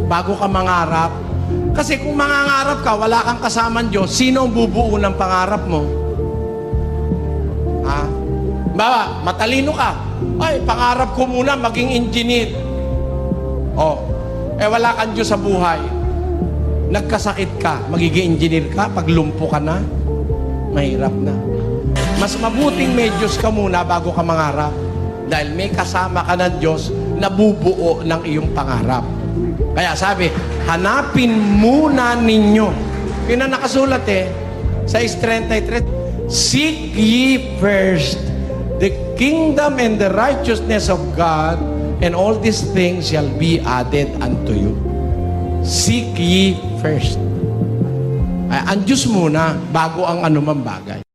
bago ka mangarap. Kasi kung mangangarap ka, wala kang kasamang Diyos, sino ang bubuo ng pangarap mo? Ha? Bawa, matalino ka. Ay, pangarap ko muna maging engineer. Oh, wala kang Diyos sa buhay. Nagkasakit ka, magiging engineer ka, pag lumpo ka na, mahirap na. Mas mabuting may Diyos ka muna bago ka mangarap. Dahil may kasama ka ng Diyos na bubuo ng iyong pangarap. Kaya sabi, hanapin muna ninyo. Yun ang nakasulat sa 6:33. Seek ye first the kingdom and the righteousness of God, and all these things shall be added unto you. Seek ye first. Ang Diyos muna, bago ang anumang bagay.